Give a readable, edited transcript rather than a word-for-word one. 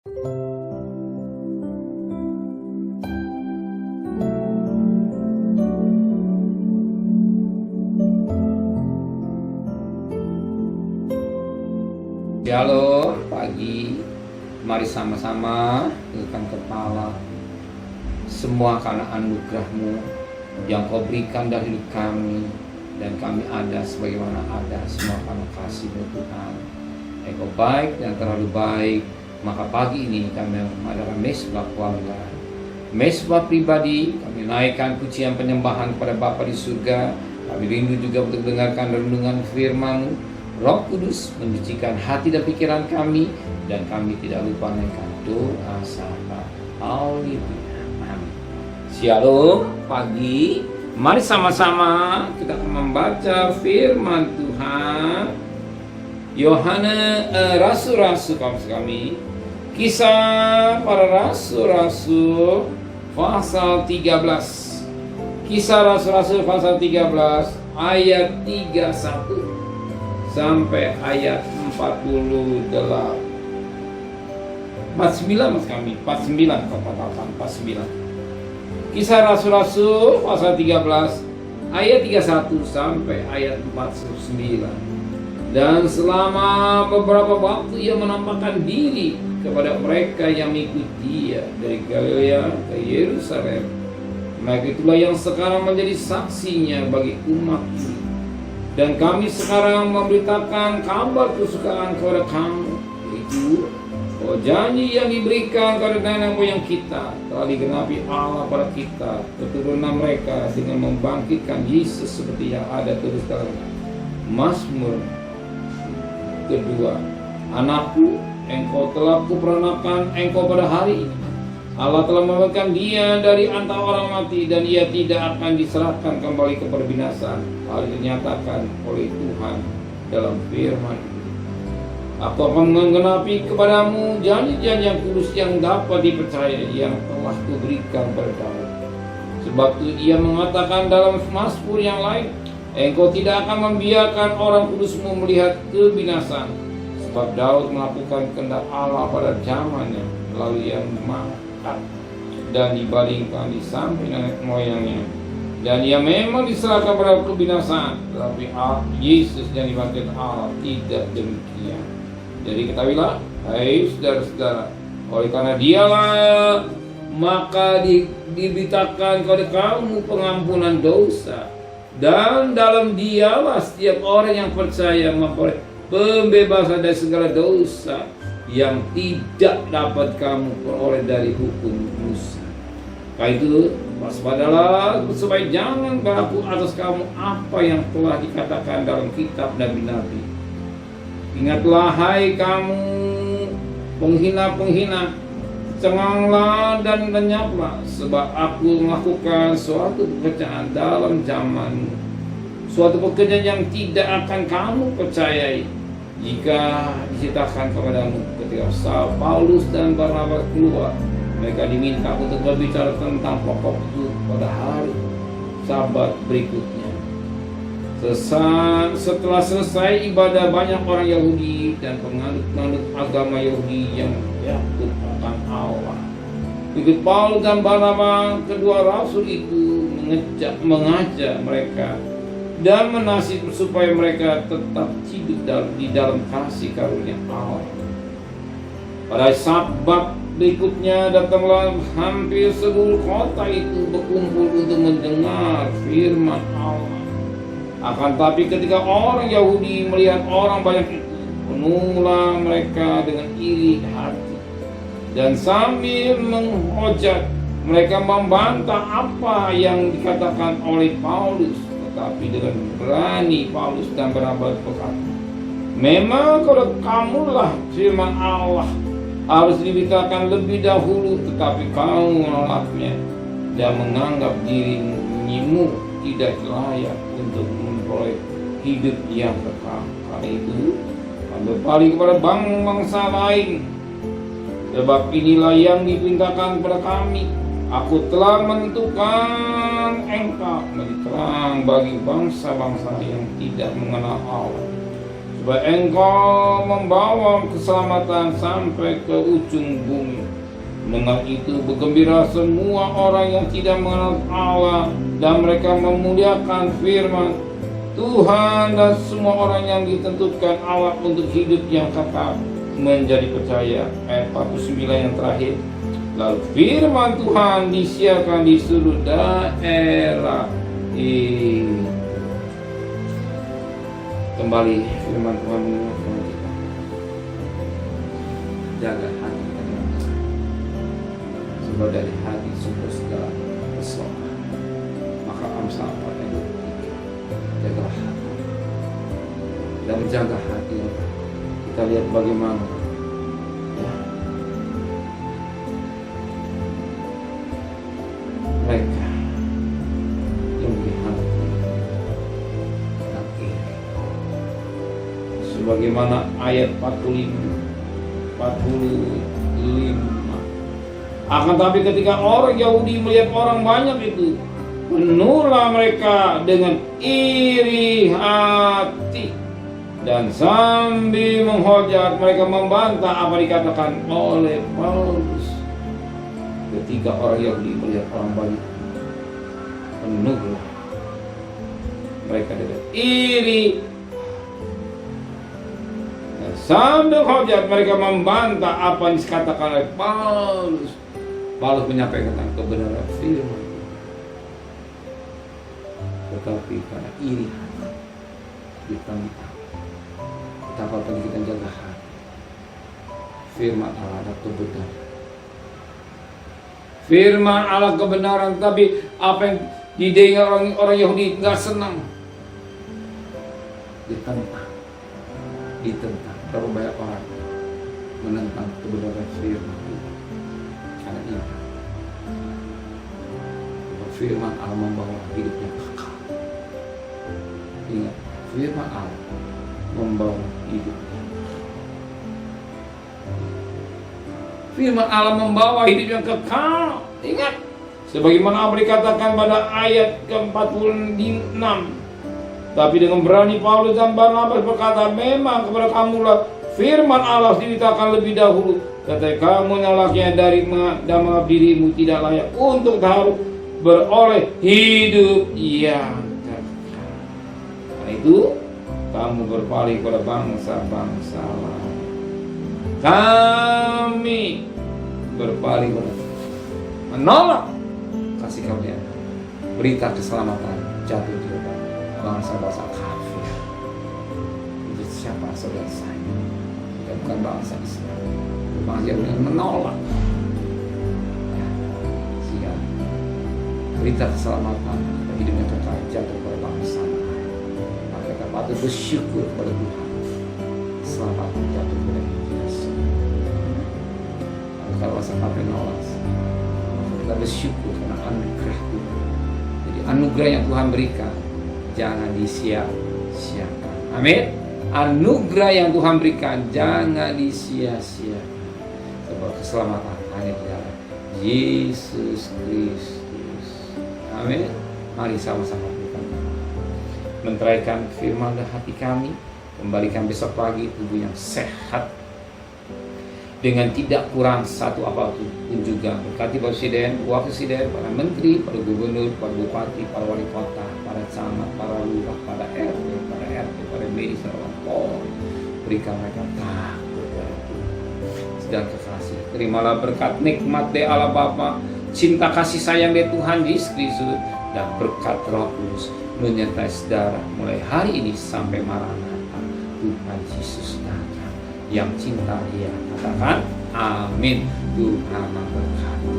Halo, pagi. Mari sama-sama tundukkan kepala. Semua karena anugerah-Mu yang Kau berikan dari hidup kami, dan kami ada sebagaimana ada, semua karena kasih-Mu Tuhan. Engkau baik dan terlalu baik. Maka pagi ini kami mengadakan mesbah keluarga, mesbah pribadi. Kami naikkan pujian penyembahan kepada Bapa di surga. Kami rindu juga untuk mendengarkan renungan firman-Mu. Roh Kudus menyucikan hati dan pikiran kami, dan kami tidak lupa menaikkan doa syafaat. Haleluya. Amin. Shalom pagi. Mari sama-sama kita akan membaca firman Tuhan. Yohanes rasul-rasul kami. Kisah para rasul-rasul pasal 13. Kisah rasul-rasul pasal 13 ayat 31 sampai ayat 49 mas kami 49 49. Kisah Rasul-Rasul pasal 13 ayat 31 sampai ayat 49. Dan selama beberapa waktu ia menampakkan diri kepada mereka yang mengikuti dia dari Galilea ke Yerusalem. Mereka itulah yang sekarang menjadi saksinya bagi umat ini. Dan kami sekarang memberitakan kabar kesukaan kepada kamu, yaitu bahwa janji yang diberikan kepada nenek moyang kita telah digenapi Allah pada kita, keturunan mereka, dengan membangkitkan Yesus seperti yang ada tulis dalam Mazmur kedua. Anakku, engkau telah kuperanakan engkau pada hari ini. Allah telah memberikan dia dari antara orang mati, dan ia tidak akan diserahkan kembali ke perbinasaan. Hal ini dinyatakan oleh Tuhan dalam firman ini. Aku akan menggenapi kepadamu janji-janji yang kudus yang dapat dipercaya yang telah kuberikan pada kamu. Sebab itu ia mengatakan dalam Mazmur yang lain, engkau tidak akan membiarkan orang kudusmu melihat kebinasaan. Sebab Daud melakukan kehendak Allah pada zamannya, melalui yang makat dan dibalingkan di samping nenek moyangnya. Dan ia memang diserahkan pada kebinasaan, tetapi Yesus yang dibangkitkan Allah tidak demikian. Jadi ketahuilah, hai saudara-saudara, oleh karena dialah maka diberitakan kepada kamu pengampunan dosa, dan dalam dialah setiap orang yang percaya memperoleh pembebasan dari segala dosa yang tidak dapat kamu peroleh dari hukum Musa. Karena itu waspadalah supaya jangan berlaku atas kamu apa yang telah dikatakan dalam kitab nabi-nabi. Ingatlah hai kamu penghina-penghina, cenganglah dan lenyaplah, sebab aku melakukan suatu pekerjaan dalam zamanmu, suatu pekerjaan yang tidak akan kamu percayai jika diceritakan kepadamu. Ketika Saul, Paulus dan Barnabas keluar, mereka diminta untuk berbicara tentang pokok itu pada hari Sabat berikutnya. Setelah selesai ibadah, banyak orang Yahudi dan penganut agama Yahudi yang takut akan Allah ikut Paulus dan Barnabas, kedua rasul itu mengajak mereka dan menasih supaya mereka tetap hidup di dalam kasih karunia Allah. Pada Sabat berikutnya datanglah hampir seluruh kota itu berkumpul untuk mendengar firman Allah. Akan tapi ketika orang Yahudi melihat orang banyak itu, penuhlah mereka dengan iri hati, dan sambil menghujat mereka membantah apa yang dikatakan oleh Paulus. Tetapi dengan berani Paulus dan Barnabas berkata, memang kalau kamulah firman Allah harus diberitakan lebih dahulu, tetapi kamu menolaknya dan menganggap dirimu tidak layak untuk memperoleh hidup yang kekal. Karena itu kami berpaling kepada bangsa lain, sebab inilah yang diperintahkan kepada kami. Aku telah menentukan engkau menjadi terang bagi bangsa-bangsa yang tidak mengenal Allah, supaya Engkau membawa keselamatan sampai ke ujung bumi. Dengan itu bergembira semua orang yang tidak mengenal Allah, dan mereka memuliakan firman Tuhan, dan semua orang yang ditentukan Allah untuk hidup yang kekal menjadi percaya. Ayat 49 yang terakhir. Lalu firman Tuhan disiarkan di seluruh daerah ini. Kembali firman Tuhan mengingatkan kita, jaga hati kita, sebab dari hati sumber segala persoalan. Maka Amsal 4 ayat 23, jagalah hati. Dan menjaga hati, kita lihat bagaimana mereka yang berhati dan iri. Sebagaimana ayat 45. Akan tapi ketika orang Yahudi melihat orang banyak itu, penuhlah mereka dengan iri hati, dan sambil menghujat mereka membantah apa dikatakan oleh Paulus. Ketika orang Yahudi melihat orang banyak, penuhlah mereka dengan iri, dan sambil menghujat mereka membantah apa yang dikatakan oleh Paulus. Paulus menyampaikan tentang kebenaran firman, tetapi karena iri hati ditentang. Betapa penting kita jaga hati. Firman Allah ada kebenaran. Firman Allah kebenaran, tapi apa yang didengar orang Yahudi nggak senang, ditentang. Berapa banyak orang menentang kebenaran firman Tuhan karena ini. Firman Allah membawa hidup yang kekal. Ingat, firman Allah membawa hidup. Firman Allah membawa hidup yang kekal. Ingat, sebagaimana apa dikatakan pada ayat ke-46. Tapi dengan berani Paulus dan Barnabas berkata, memang kepada kamulah firman Allah diberitakan lebih dahulu. Kata kamu yang lakinya dari dan mengapa dirimu tidak layak untuk harus beroleh hidup yang kekal. Karena itu kamu berpaling kepada bangsa-bangsa lain. Kami berpaling kepada menolak kasih karunia, berita keselamatan jatuh di bangsa-bangsa kafir. Itu siapa saudara saya? Kita bukan bangsa Israel. Bangsa yang menolak. Ya, sehingga berita keselamatan hidupnya kekal jatuh kepada bangsa lain. Maka kita patut bersyukur kepada Tuhan. Selamat jatuh kepada Yesus. Kalau sampai menolak, kita bersyukur karena anugerah Tuhan. Jadi anugerah yang Tuhan berikan jangan disia-siakan. Amin. Anugerah yang Tuhan berikan jangan disia-siakan. Sebab keselamatan hanya di dalam Yesus Kristus. Amin. Mari sama-sama kita menteraikan firman dalam hati kami, kembalikan besok pagi tubuh yang sehat dengan tidak kurang satu apapun juga. Berkati Bapak Presiden, Wakil Presiden, para Menteri, para Gubernur, para Bupati, para Wali Kota, para Camat, para Lurah, para RT, para medis, para Polri. Berikan mereka takut kepada Tuhan dan kekasih. Terimalah berkat nikmat dari Allah Bapa, cinta kasih sayang dari Tuhan Yesus Kristus, dan berkat Roh Kudus menyertai saudara mulai hari ini sampai Maranatha. Tuhan Yesus datang. Yang cinta dia katakan amin. Tuhan memberkati.